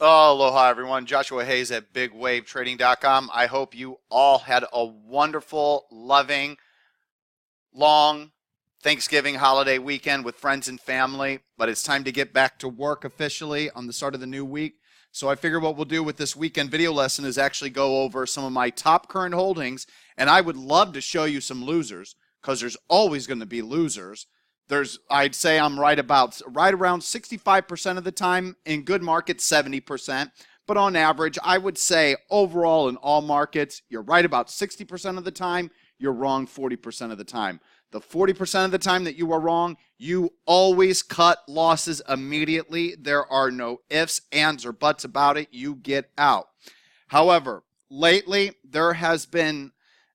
Aloha, everyone. Joshua Hayes at BigWaveTrading.com. I hope you all had a wonderful, loving, long Thanksgiving holiday weekend with friends and family, but it's time to get back to work officially on the start of the new week. So I figure what we'll do with this weekend video lesson is actually go over some of my top current holdings, and I would love to show you some losers because there's always going to be losers. I'd say I'm right around 65% of the time. In good markets, 70%. But on average, I would say overall in all markets, you're right about 60% of the time. You're wrong 40% of the time. The 40% of the time that you are wrong, you always cut losses immediately. There are no ifs, ands, or buts about it. You get out. However, lately, it's been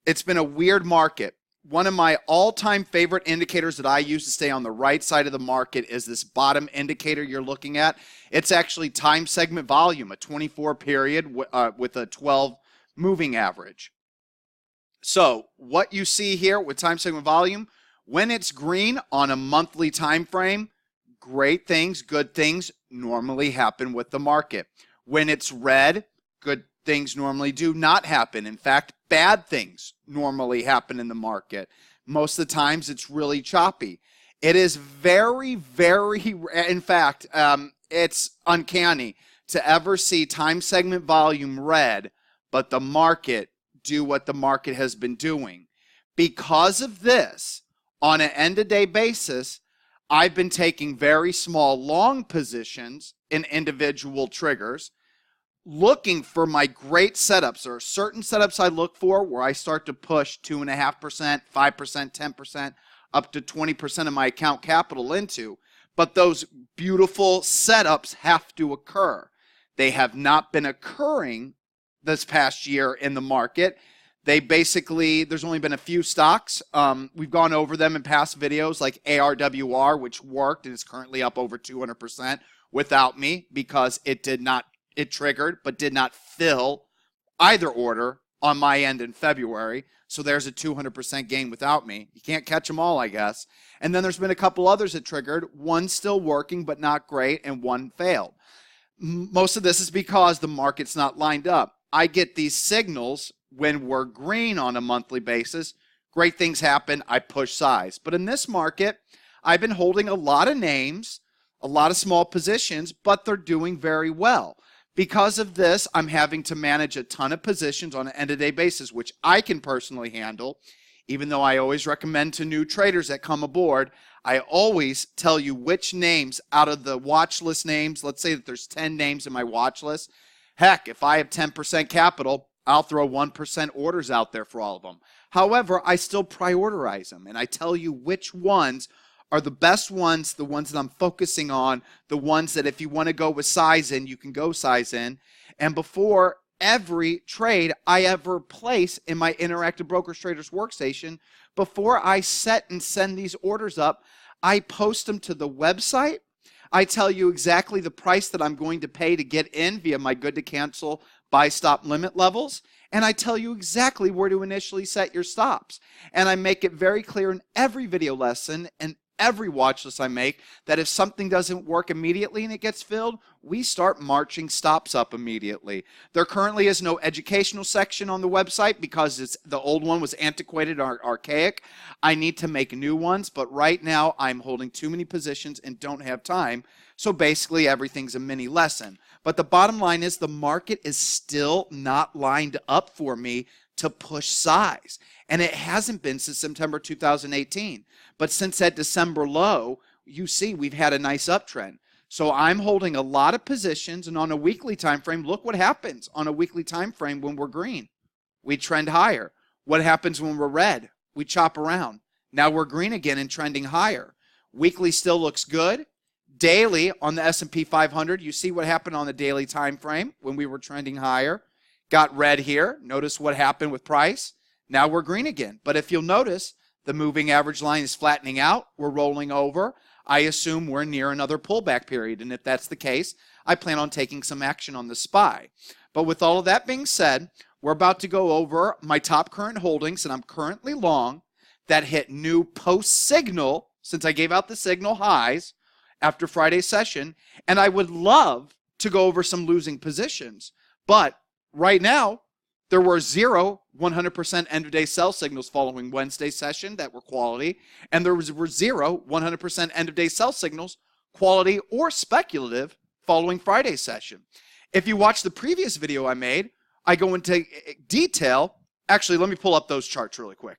a weird market. One of my all-time favorite indicators that I use to stay on the right side of the market is this bottom indicator you're looking at. It's actually time segment volume, a 24 period with a 12 moving average. So what you see here with time segment volume, when it's green on a monthly time frame, great things, good things normally happen with the market. When it's red, good things normally do not happen. In fact, bad things normally happen in the market. Most of the times it's really choppy. It is very, very, in fact, it's uncanny to ever see time segment volume red, but the market do what the market has been doing. Because of this, on an end-of-day basis, I've been taking very small long positions in individual triggers, looking for my great setups. There are certain setups I look for where I start to push 2.5%, 5%, 10%, up to 20% of my account capital into. But those beautiful setups have to occur. They have not been occurring this past year in the market. There's only been a few stocks. We've gone over them in past videos like ARWR, which worked and is currently up over 200% without me because it triggered but did not fill either order on my end in February. So there's a 200% gain without me. You can't catch them all, I guess. And then there's been a couple others that triggered. One still working but not great, and one failed. Most of this is because the market's not lined up. I get these signals when we're green on a monthly basis. Great things happen. I push size. But in this market, I've been holding a lot of names, a lot of small positions, but they're doing very well. Because of this, I'm having to manage a ton of positions on an end-of-day basis, which I can personally handle. Even though I always recommend to new traders that come aboard, I always tell you which names out of the watch list names. Let's say that there's 10 names in my watch list. Heck, if I have 10% capital, I'll throw 1% orders out there for all of them. However, I still prioritize them, and I tell you which ones are the best ones, the ones that I'm focusing on, the ones that if you want to go with size in, you can go size in. And before every trade I ever place in my Interactive Brokers Traders workstation, before I set and send these orders up, I post them to the website. I tell you exactly the price that I'm going to pay to get in via my good to cancel buy stop limit levels. And I tell you exactly where to initially set your stops. And I make it very clear in every video lesson and every watch list I make that if something doesn't work immediately and it gets filled, we start marching stops up immediately. There currently is no educational section on the website because the old one was antiquated or archaic. I need to make new ones, but right now I'm holding too many positions and don't have time. So basically everything's a mini lesson. But the bottom line is the market is still not lined up for me to push size. And it hasn't been since September 2018. But since that December low, you see we've had a nice uptrend. So I'm holding a lot of positions, and on a weekly time frame, look what happens on a weekly time frame when we're green. We trend higher. What happens when we're red? We chop around. Now we're green again and trending higher. Weekly still looks good. Daily on the S&P 500, you see what happened on the daily time frame when we were trending higher. Got red here. Notice what happened with price. Now we're green again. But if you'll notice, the moving average line is flattening out. We're rolling over. I assume we're near another pullback period. And if that's the case, I plan on taking some action on the SPY. But with all of that being said, we're about to go over my top current holdings, and I'm currently long, that hit new post-signal, since I gave out the signal highs after Friday's session. And I would love to go over some losing positions. But right now, there were 0 100% end of day sell signals following Wednesday's session that were quality, and there were 0 100% end of day sell signals, quality or speculative, following Friday's session. If you watch the previous video I made, I go into detail. Actually, let me pull up those charts really quick.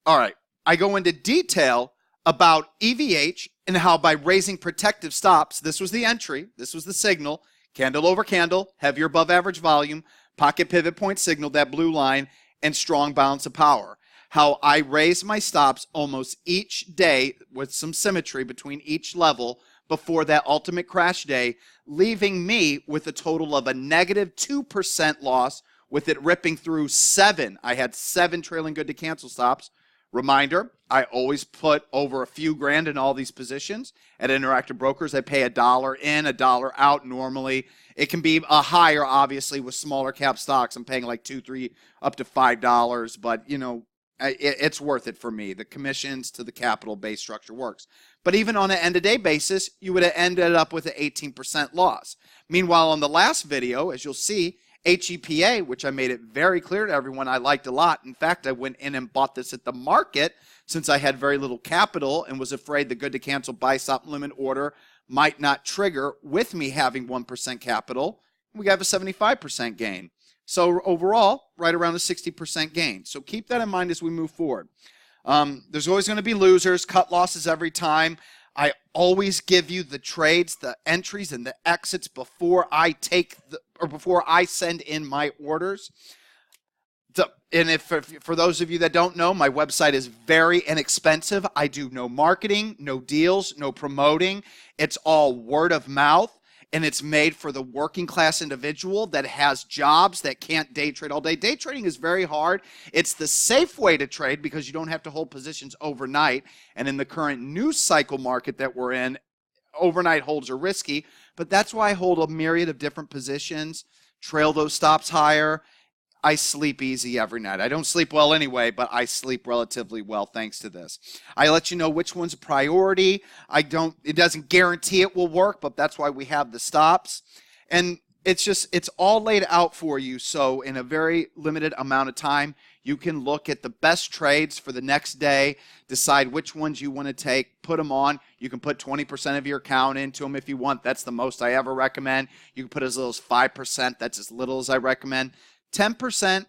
All right, I go into detail about EVH and how by raising protective stops, this was the entry, this was the signal, candle over candle, heavier above average volume, pocket pivot point signal, that blue line, and strong balance of power. How I raised my stops almost each day with some symmetry between each level before that ultimate crash day, leaving me with a total of a negative 2% loss, with it ripping through 7. I had 7 trailing good to cancel stops. Reminder, I always put over a few grand in all these positions. At Interactive Brokers, I pay $1 in, $1 out normally. It can be a higher, obviously, with smaller cap stocks. I'm paying like $2, $3, up to $5, but, you know, it's worth it for me. The commissions to the capital base structure works. But even on an end-of-day basis, you would have ended up with an 18% loss. Meanwhile, on the last video, as you'll see, HEPA, which I made it very clear to everyone I liked a lot. In fact, I went in and bought this at the market since I had very little capital and was afraid the good to cancel buy stop limit order might not trigger with me having 1% capital. We have a 75% gain. So overall, right around a 60% gain. So keep that in mind as we move forward. There's always going to be losers, cut losses every time. I always give you the trades, the entries, and the exits before I before I send in my orders. And if for those of you that don't know, my website is very inexpensive. I do no marketing, no deals, no promoting. It's all word of mouth. And it's made for the working class individual that has jobs that can't day trade all day. Day trading is very hard. It's the safe way to trade because you don't have to hold positions overnight. And in the current news cycle market that we're in, overnight holds are risky. But that's why I hold a myriad of different positions, trail those stops higher. I sleep easy every night. I don't sleep well anyway, but I sleep relatively well thanks to this. I let you know which one's a priority. It doesn't guarantee it will work, but that's why we have the stops. And it's all laid out for you. So in a very limited amount of time, you can look at the best trades for the next day, decide which ones you want to take, put them on. You can put 20% of your account into them if you want. That's the most I ever recommend. You can put as little as 5%. That's as little as I recommend. 10%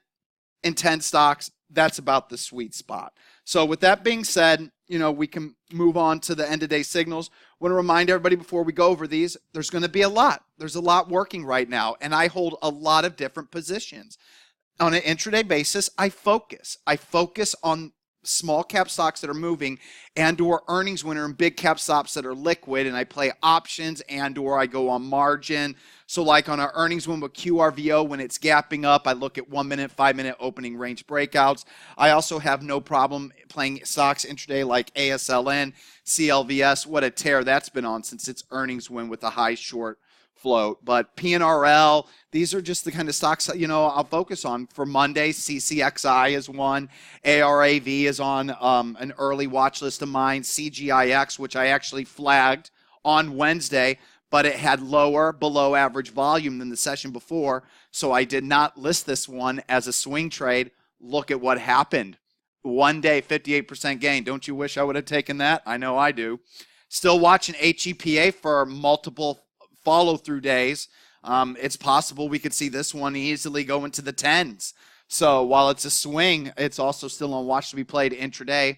in 10 stocks, that's about the sweet spot. So with that being said, we can move on to the end of day signals. I want to remind everybody before we go over these, there's going to be a lot. There's a lot working right now, and I hold a lot of different positions. On an intraday basis, I focus on small cap stocks that are moving and or earnings winner and big cap stocks that are liquid, and I play options and or I go on margin. So like on our earnings win with QRVO, when it's gapping up, I look at 1 minute, 5 minute opening range breakouts. I also have no problem playing stocks intraday like ASLN, CLVS. What a tear that's been on since its earnings win with a high short float. But PNRL, these are just the kind of stocks I'll focus on for Monday. CCXI is one. ARAV is on an early watch list of mine. CGIX, which I actually flagged on Wednesday, but it had lower below average volume than the session before, so I did not list this one as a swing trade. Look at what happened. One day, 58% gain. Don't you wish I would have taken that? I know I do. Still watching HEPA for multiple follow-through days. It's possible we could see this one easily go into the 10s. So while it's a swing, it's also still on watch to be played intraday,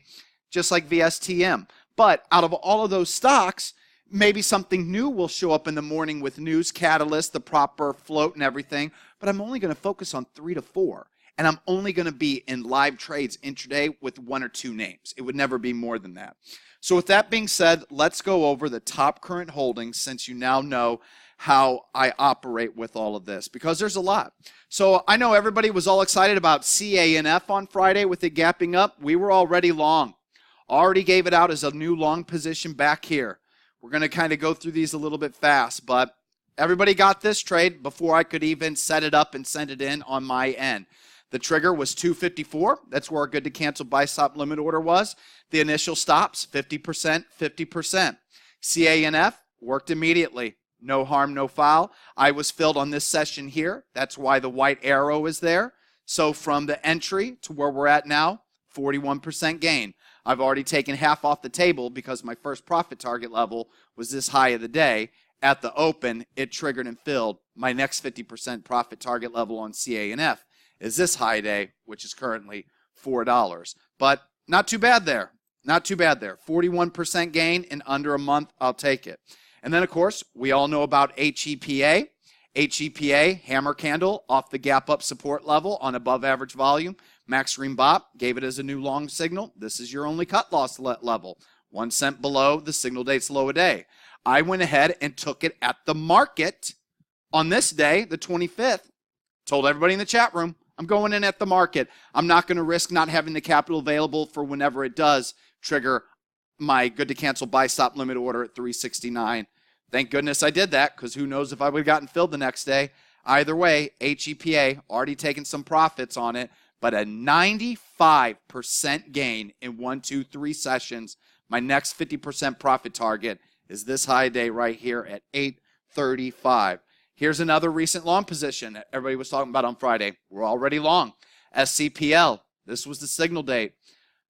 just like VSTM. But out of all of those stocks, maybe something new will show up in the morning with news catalyst, the proper float and everything, but I'm only going to focus on 3 to 4. And I'm only going to be in live trades intraday with 1 or 2 names. It would never be more than that. So with that being said, let's go over the top current holdings since you now know how I operate with all of this, because there's a lot. So I know everybody was all excited about CANF on Friday with it gapping up. We were already long. Already gave it out as a new long position back here. We're going to kind of go through these a little bit fast, but everybody got this trade before I could even set it up and send it in on my end. The trigger was 254. That's where our good to cancel buy stop limit order was. The initial stops, 50%, 50%. CANF worked immediately. no harm, no foul. I was filled on this session here. That's why the white arrow is there. So from the entry to where we're at now, 41% gain. I've already taken half off the table because my first profit target level was this high of the day. At the open, it triggered and filled. My next 50% profit target level on CANF is this high day, which is currently $4. But not too bad there. Not too bad there. 41% gain in under a month. I'll take it. And then, of course, we all know about HEPA. HEPA, hammer candle, off the gap up support level on above average volume. Max Green Bop gave it as a new long signal. This is your only cut loss level. 1 cent below the signal date's low a day. I went ahead and took it at the market on this day, the 25th. Told everybody in the chat room, I'm going in at the market. I'm not going to risk not having the capital available for whenever it does trigger my good to cancel buy stop limit order at 369. Thank goodness I did that, because who knows if I would have gotten filled the next day. Either way, HEPA already taken some profits on it, but a 95% gain in 1, 2, 3 sessions. My next 50% profit target is this high day right here at 835. Here's another recent long position that everybody was talking about on Friday. We're already long. SCPL, this was the signal date.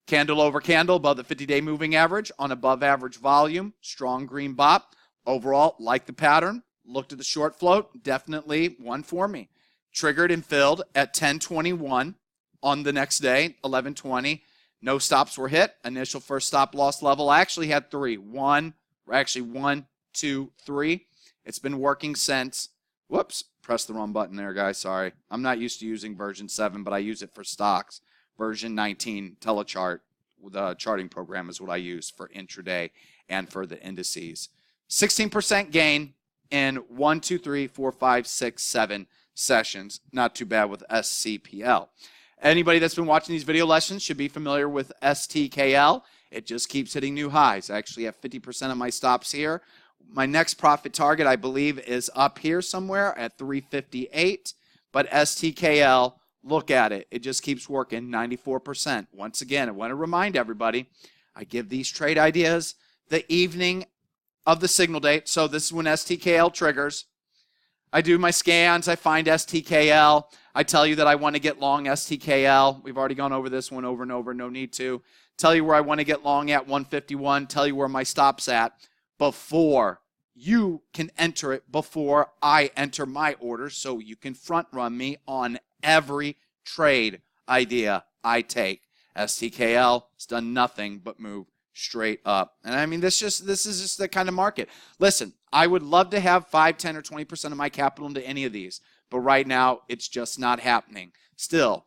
Candle over candle above the 50-day moving average on above average volume. Strong green bop. Overall, like the pattern. Looked at the short float. Definitely one for me. Triggered and filled at 1021 on the next day, 1120. No stops were hit. Initial first stop loss level. I actually had 3. 1, 2, 3. It's been working since. Whoops, pressed the wrong button there, guys. Sorry. I'm not used to using version 7, but I use it for stocks. Version 19 telechart, the charting program, is what I use for intraday and for the indices. 16% gain in 1, 2, 3, 4, 5, 6, 7 sessions. Not too bad with SCPL. Anybody that's been watching these video lessons should be familiar with STKL. It just keeps hitting new highs. I actually have 50% of my stops here. My next profit target, I believe, is up here somewhere at 358. But STKL, look at it. It just keeps working, 94%. Once again, I want to remind everybody, I give these trade ideas the evening of the signal date. So this is when STKL triggers. I do my scans. I find STKL. I tell you that I want to get long STKL. We've already gone over this one over and over. No need to. Tell you where I want to get long at 151. Tell you where my stop's at before you can enter it, before I enter my order, so you can front run me on every trade idea I take. STKL has done nothing but move straight up. And I mean, this is just the kind of market. Listen, I would love to have 5, 10, or 20% of my capital into any of these, but right now it's just not happening. Still,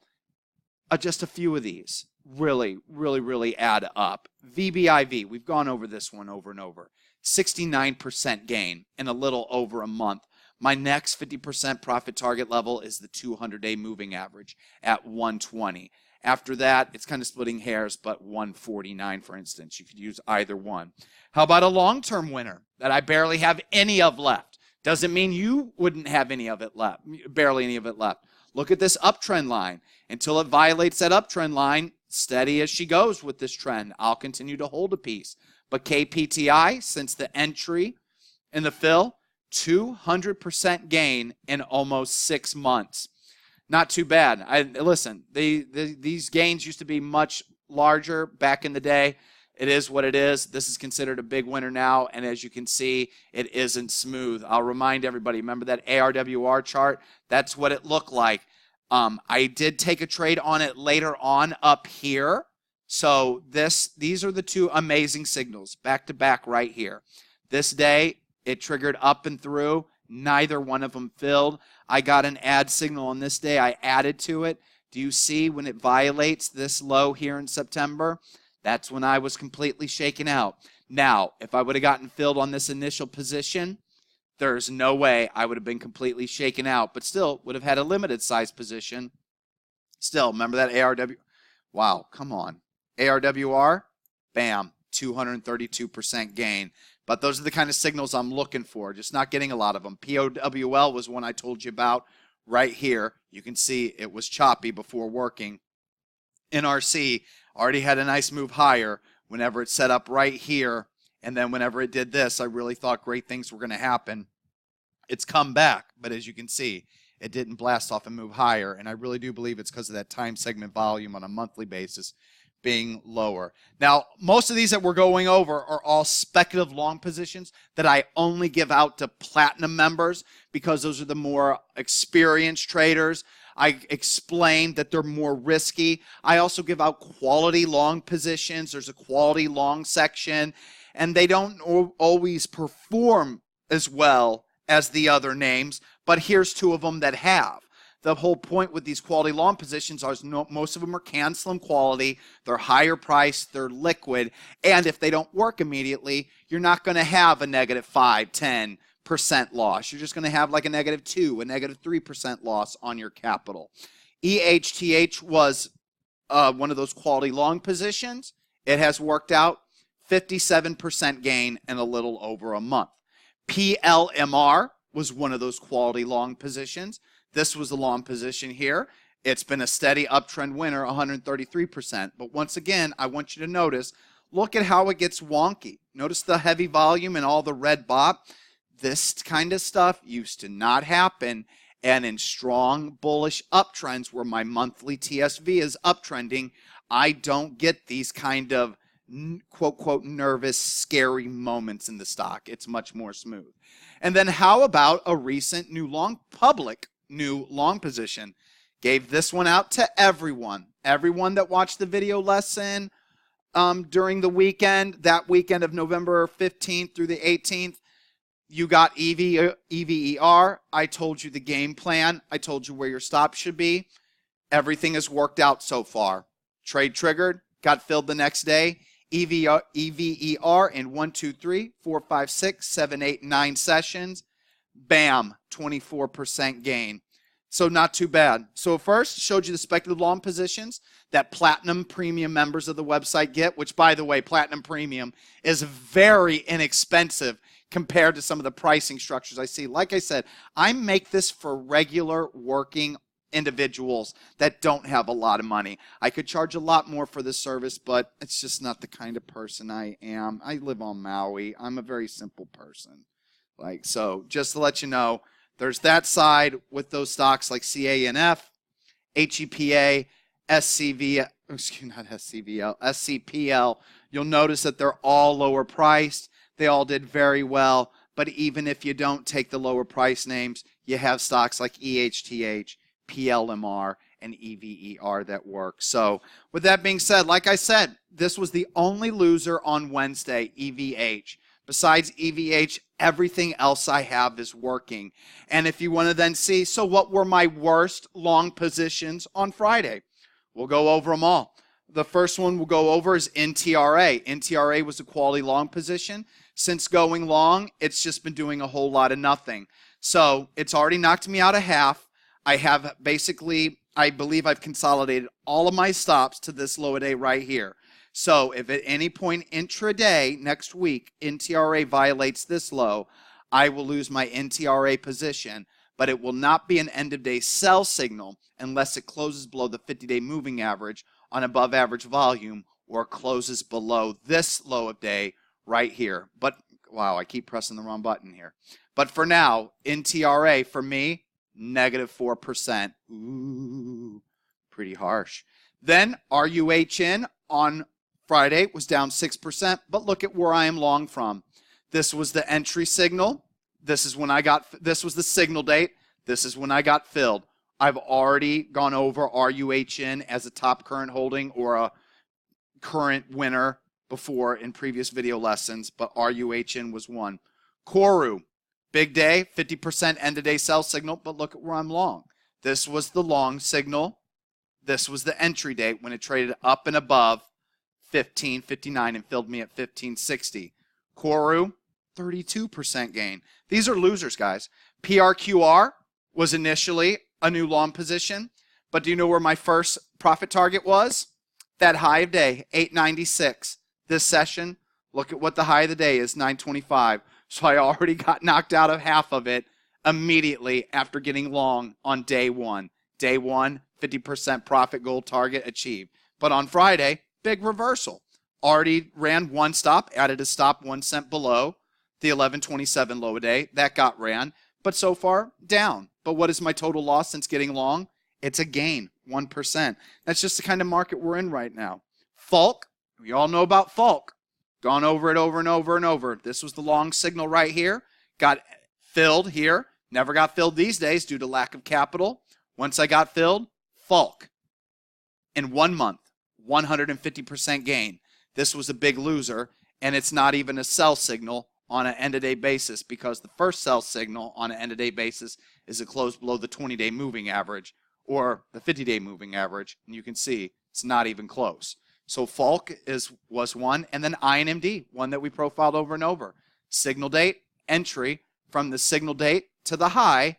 just a few of these really, really, really add up. VBIV, we've gone over this one over and over. 69% gain in a little over a month. My next 50% profit target level is the 200-day moving average at 120. After that, it's kind of splitting hairs, but 149, for instance. You could use either one. How about a long-term winner that I barely have any of left? Doesn't mean you wouldn't have any of it left, barely any of it left. Look at this uptrend line. Until it violates that uptrend line, steady as she goes with this trend, I'll continue to hold a piece. But KPTI, since the entry in the fill, 200% gain in almost 6 months. Not too bad. Listen, these gains used to be much larger back in the day. It is what it is. This is considered a big winner now, and as you can see, it isn't smooth. I'll remind everybody, remember that ARWR chart? That's what it looked like. I did take a trade on it later on up here. So these are the two amazing signals, back to back right here. This day, it triggered up and through. Neither one of them filled. I got an add signal on this day. I added to it. Do you see when it violates this low here in September? That's when I was completely shaken out. Now, if I would have gotten filled on this initial position, there's no way I would have been completely shaken out, but still would have had a limited size position. Still, remember that ARW? Wow, come on. ARWR, bam, 232% gain. But those are the kind of signals I'm looking for, just not getting a lot of them. POWL was one I told you about right here. You can see it was choppy before working. NRC already had a nice move higher whenever it set up right here. And then whenever it did this, I really thought great things were going to happen. It's come back, but as you can see, it didn't blast off and move higher, and I really do believe it's because of that time segment volume on a monthly basis being lower. Now, most of these that we're going over are all speculative long positions that I only give out to platinum members because those are the more experienced traders. I explained that they're more risky. I also give out quality long positions. There's a quality long section, and they don't always perform as well as the other names, but here's two of them that have. The whole point with these quality long positions are most of them are CAN slim quality, they're higher priced, they're liquid, and if they don't work immediately, you're not going to have a negative 5, 10% loss. You're just going to have like a negative 2, a negative 3% loss on your capital. EHTH was one of those quality long positions. It has worked out 57% gain in a little over a month. PLMR was one of those quality long positions. This was the long position here. It's been a steady uptrend winner, 133%. But once again, I want you to notice, look at how it gets wonky. Notice the heavy volume and all the red bop. This kind of stuff used to not happen. And in strong bullish uptrends where my monthly TSV is uptrending, I don't get these kind of quote, quote, nervous, scary moments in the stock. It's much more smooth. And then how about a recent new long position? Gave this one out to everyone. Everyone that watched the video lesson during the weekend, that weekend of November 15th through the 18th, you got EVER. I told you the game plan. I told you where your stop should be. Everything has worked out so far. Trade triggered, got filled the next day. EVER in 1, 2, 3, 4, 5, 6, 7, 8, 9 sessions. Bam, 24% gain. So not too bad. So first, showed you the speculative long positions that Platinum Premium members of the website get, which, by the way, Platinum Premium is very inexpensive compared to some of the pricing structures I see. Like I said, I make this for regular working individuals that don't have a lot of money. I could charge a lot more for this service, but it's just not the kind of person I am. I live on Maui. I'm a very simple person. So just to let you know, there's that side with those stocks like CANF, HEPA, SCPL. You'll notice that they're all lower priced. They all did very well. But even if you don't take the lower price names, you have stocks like EHTH, PLMR, and EVER that work. So with that being said, like I said, this was the only loser on Wednesday, EVH. Besides EVH, everything else I have is working. And if you want to then see, so what were my worst long positions on Friday? We'll go over them all. The first one we'll go over is NTRA. NTRA was a quality long position. Since going long, it's just been doing a whole lot of nothing. So it's already knocked me out of half. I have basically, I believe I've consolidated all of my stops to this low a day right here. So if at any point intraday next week, NTRA violates this low, I will lose my NTRA position, but it will not be an end of day sell signal unless it closes below the 50-day moving average on above average volume or closes below this low of day right here. But wow, I keep pressing the wrong button here. But for now, NTRA for me, -4%. Ooh, pretty harsh. Then RUHN on Friday was down 6%, but look at where I am long from. This was the entry signal. This was the signal date. This is when I got filled. I've already gone over RUHN as a top current holding or a current winner before in previous video lessons, but RUHN was one. KORU, big day, 50% end of day sell signal, but look at where I'm long. This was the long signal. This was the entry date when it traded up and above 15.59 and filled me at 15.60. KORU, 32% gain. These are losers, guys. PRQR was initially a new long position, but do you know where my first profit target was? That high of day, 896. This session, look at what the high of the day is, 925. So I already got knocked out of half of it immediately after getting long on day one. Day one, 50% profit goal target achieved. But on Friday, big reversal. Already ran one stop, added a stop 1 cent below the 1127 low a day. That got ran. but so far down. But what is my total loss since getting long? It's a gain, 1%. That's just the kind of market we're in right now. FULC, we all know about FULC. Gone over it over and over and over. This was the long signal right here. Got filled here. Never got filled these days due to lack of capital. Once I got filled, FULC. In 1 month, 150% gain. This was a big loser, and it's not even a sell signal on an end-of-day basis because the first sell signal on an end-of-day basis is a close below the 20-day moving average or the 50-day moving average, and you can see it's not even close. So FULC was one, and then INMD, one that we profiled over and over. Signal date, entry from the signal date to the high,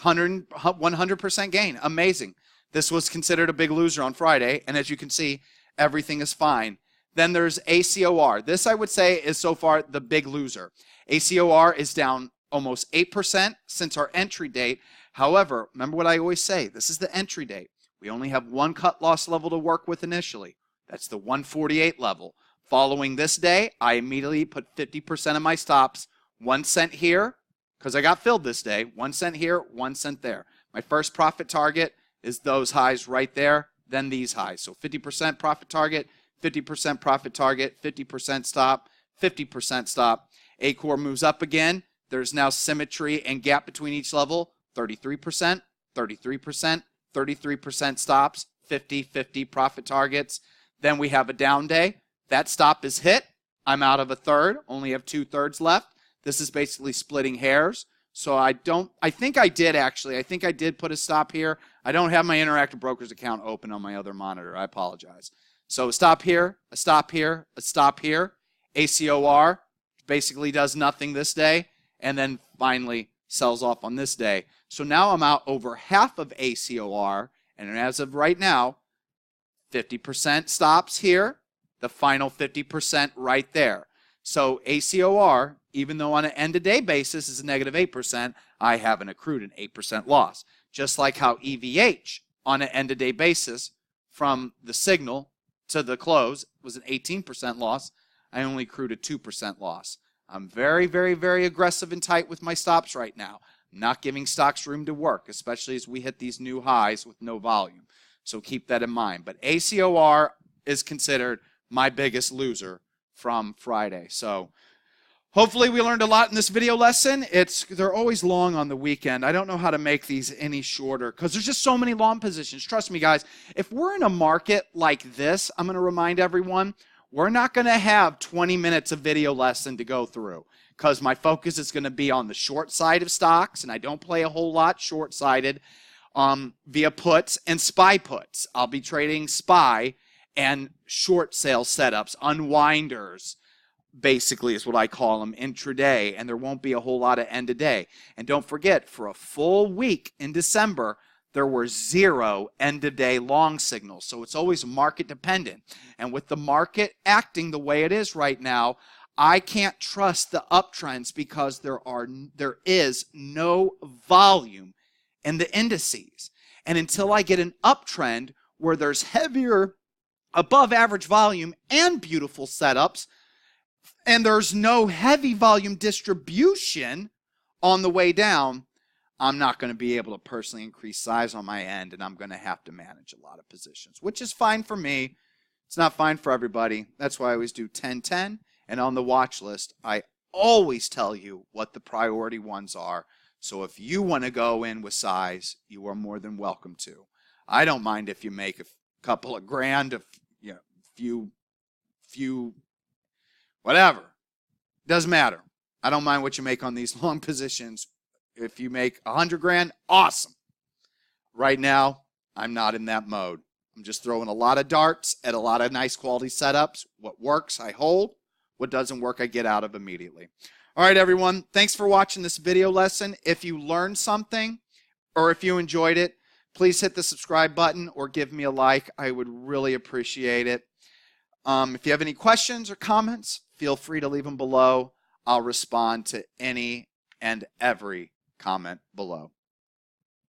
100% gain. Amazing. This was considered a big loser on Friday, and as you can see, everything is fine. Then there's ACOR. This, I would say, is so far the big loser. ACOR is down almost 8% since our entry date. However, remember what I always say, this is the entry date. We only have one cut loss level to work with initially. That's the 148 level. Following this day, I immediately put 50% of my stops, 1 cent here, because I got filled this day, 1 cent here, 1 cent there. My first profit target is those highs right there, then these highs. So 50% profit target, 50% profit target, 50% stop, 50% stop. ACOR moves up again. There's now symmetry and gap between each level, 33%, 33%, 33% stops, 50-50 profit targets. Then we have a down day. That stop is hit. I'm out of a third, only have 2/3 left. This is basically splitting hairs. So I think I did put a stop here. I don't have my Interactive Brokers account open on my other monitor. I apologize. So a stop here, a stop here, a stop here. ACOR basically does nothing this day and then finally sells off on this day. So now I'm out over half of ACOR, and as of right now, 50% stops here, the final 50% right there. So ACOR, even though on an end-of-day basis is a negative 8%, I haven't accrued an 8% loss. Just like how EVH on an end-of-day basis from the signal to the close was an 18% loss, I only accrued a 2% loss. I'm very, very, very aggressive and tight with my stops right now. I'm not giving stocks room to work, especially as we hit these new highs with no volume. So keep that in mind. But ACOR is considered my biggest loser from Friday. So hopefully we learned a lot in this video lesson. They're always long on the weekend. I don't know how to make these any shorter because there's just so many long positions. Trust me, guys, if we're in a market like this, I'm going to remind everyone, we're not going to have 20 minutes of video lesson to go through because my focus is going to be on the short side of stocks, and I don't play a whole lot short-sided via puts and SPY puts. I'll be trading SPY and short sale setups, unwinders, basically is what I call them, intraday, and there won't be a whole lot of end of day. And don't forget, for a full week in December, there were 0 end of day long signals. So it's always market dependent. And with the market acting the way it is right now, I can't trust the uptrends because there is no volume in the indices. And until I get an uptrend where there's heavier above average volume and beautiful setups, and there's no heavy volume distribution on the way down, I'm not going to be able to personally increase size on my end, and I'm going to have to manage a lot of positions, which is fine for me. It's not fine for everybody. That's why I always do 10-10, and on the watch list, I always tell you what the priority ones are. So if you want to go in with size, you are more than welcome to. I don't mind if you make a couple of grand, a few, whatever. Doesn't matter. I don't mind what you make on these long positions. If you make 100 grand, awesome. Right now, I'm not in that mode. I'm just throwing a lot of darts at a lot of nice quality setups. What works, I hold. What doesn't work, I get out of immediately. All right, everyone. Thanks for watching this video lesson. If you learned something or if you enjoyed it, please hit the subscribe button or give me a like. I would really appreciate it. If you have any questions or comments, feel free to leave them below. I'll respond to any and every comment below.